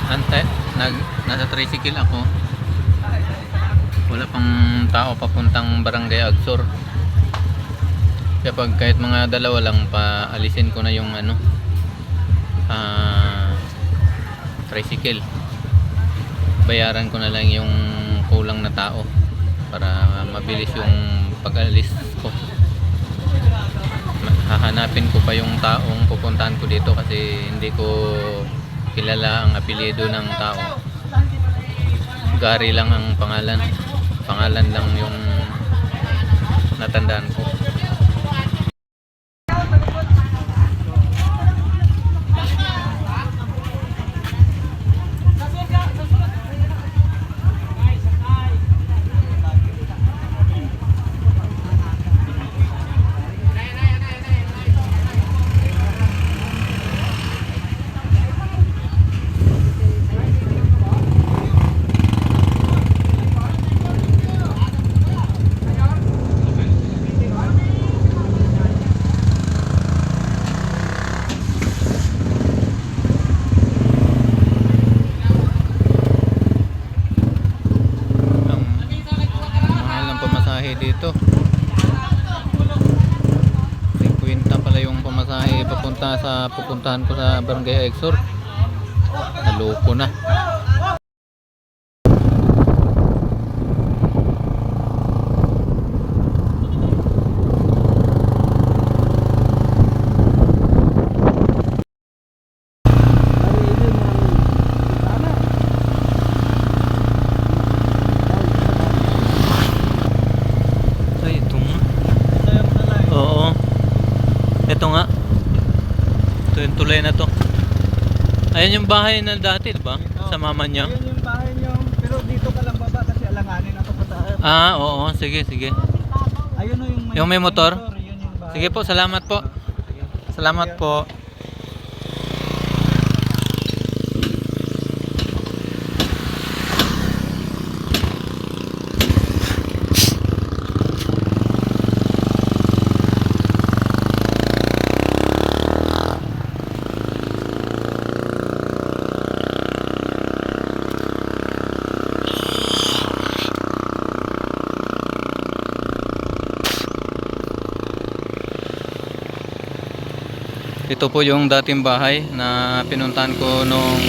Ante, nasa tricycle ako. Wala pang tao papuntang Barangay Agsor. Kapag kahit mga dalawa lang, paalisin ko na yung tricycle. Bayaran ko na lang yung kulang na tao para mabilis yung pag-alis ko. Hahanapin ko pa yung taong pupuntahan ko dito kasi hindi ko kilala ang apelyido ng tao. Gary lang ang pangalan. Pangalan lang yung natandaan ko. Dito 50 pala yung pamasahe papunta sa pupuntahan ko sa Barangay Agsor. Naloko na. Ito nga. Ito yung tulay na to. Ayan yung bahay na dati, diba? Sa mama niya. Ayan yung bahay niyo. Pero dito ka lang baba kasi alanganin ako pa tayo. Oo. Sige. Ayun o Yung may motor? Yun yung bahay. Sige po, salamat po. Salamat po. Ito po yung dating bahay na pinuntahan ko noong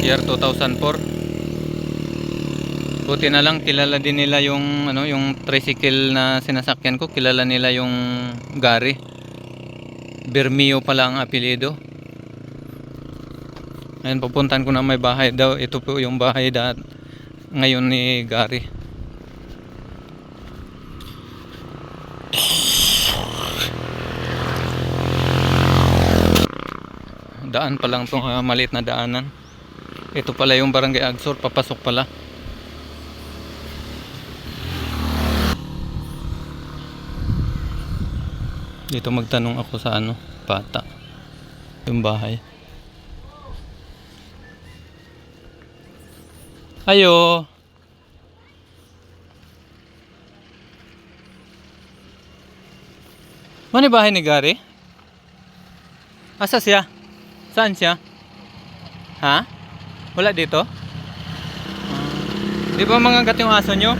year 2004. Buti na lang kilala din nila yung yung tricycle na sinasakyan ko, kilala nila yung Gary. Bermeo pala ang apelyido. Ayun, pupuntahan ko na may bahay daw. Ito po yung bahay ngayon ni Gary. Daan pa lang itong maliit na daanan. Ito pala yung Barangay Agsor, papasok pala. Dito magtanong ako sa bata. Yung bahay. Ayo. Ano bahay ni Gary? Asa siya? Saan siya? Ha? Wala dito? Di ba mangagat yung aso nyo?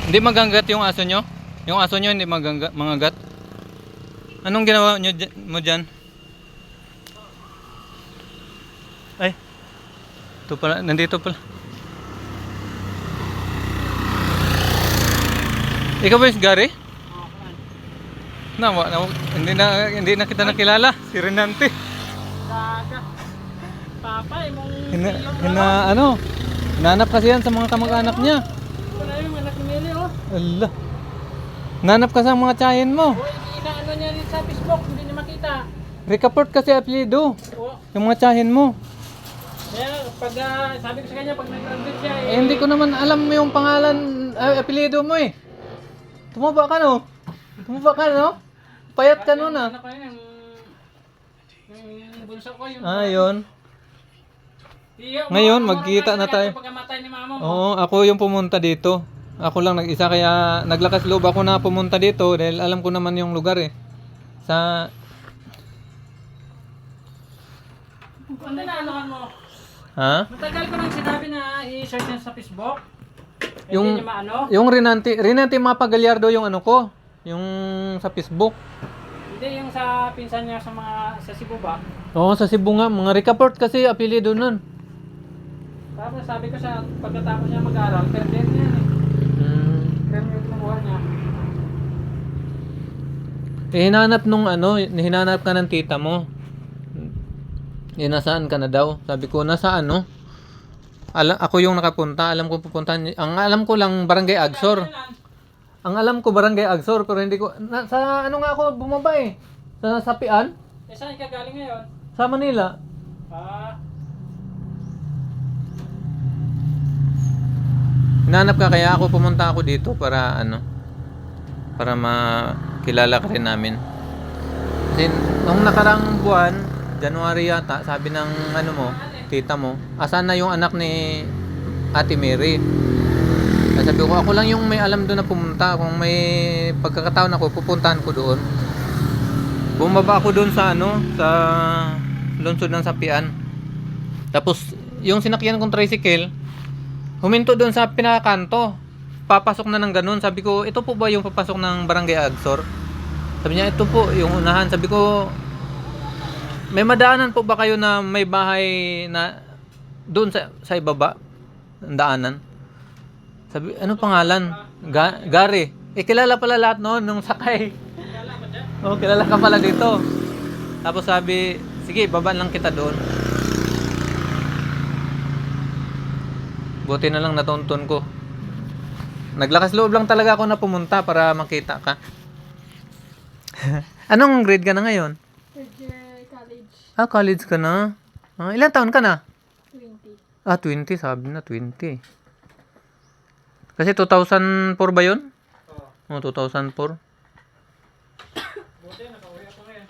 Hindi magagat yung aso nyo? Yung aso nyo hindi mangagat? Anong ginawa nyo mo dyan? Ay, ito pala, nandito pala. Ikaw ba yung Gary? Hindi na kita nakilala. Si Renante. Gaga. Papa, mong Nanap kasi yan sa mga kamag-anak niya. wala yung anak ni Meli, oh. Allah. Nanap ka sa mga tsahin mo. Inaano niya rin sa Facebook, hindi niya makita. Recaport kasi apelyido. Oo. Yung mga tsahin mo. Kaya pag sabi ko sa kanya pag nag-graduate siya Hindi ko naman alam yung pangalan, apelyido mo eh. Tumaba ka no? Payat ka nun ah. Ano ko yun, yung bunso ko yun. Yun. Ngayon, magkita na tayo. Pagkamatay ni mama mo. Oo, ako yung pumunta dito. Ako lang nag-isa kaya naglakas loob ako na pumunta dito dahil alam ko naman yung lugar eh. Ano na anuhan mo? Ha? Matagal ko nang sinabi na i-search niya sa Facebook. Yung- Hindi niya maano. Yung Rinanti Mapagalyardo yung ano ko. Yung sa Facebook. Hindi yung sa pinsan niya sa Cebu ba? Oo, sa Cebu nga. Mga Ricaport kasi apelido nun. Tapos sabi ko sa pagkatapos niya mag-aral, Kerden yan eh. Hmm. Kerden yung kinukuha niya. Hinanap ka ng tita mo. Nasaan ka na daw? Sabi ko, nasa ano? Ako yung nakapunta. Alam ko pupuntahan. Ang alam ko lang, Barangay Agsor. Ang alam ko, Barangay Agsor. Pero hindi ko... sa ano nga ako bumaba eh? Sa Sapian? Eh saan ka galing ngayon? Sa Manila. Ah, Hinanap ka kaya ako pumunta ako dito para ano? Para makilala ka rin namin. Kasi nung nakarang buwan, January yata, sabi ng ano mo, tita mo, asan na yung anak ni Ate Mary? Kaya sabi ko, ako lang yung may alam doon na pumunta. Kung may pagkakataon ako, pupuntahan ko doon. Bumaba ako doon sa ano, sa lungsod ng Sapian. Tapos, yung sinakyan kong tricycle, huminto doon sa pinakakanto. Papasok na ng ganun. Sabi ko, ito po ba yung papasok ng Barangay Agsor? Sabi niya, ito po yung unahan. Sabi ko, may madaanan po ba kayo na may bahay na doon sa ibaba? Ang daanan. Sabi, ano pangalan? Gary. Kilala pala lahat noon nung sakay. kilala ko dyan. Oh, kilala ka pala dito. Tapos sabi, sige, baba lang kita doon. Buti na lang natuntun ko. Naglakas loob lang talaga ako na pumunta para makita ka. Anong grade ka na ngayon? Third year college, College ka na. Ilan taon ka na? 20. 20, sabi na 20. Kasi 2004 ba yun? Oo. 2004. Buti, nakauwi ako ngayon.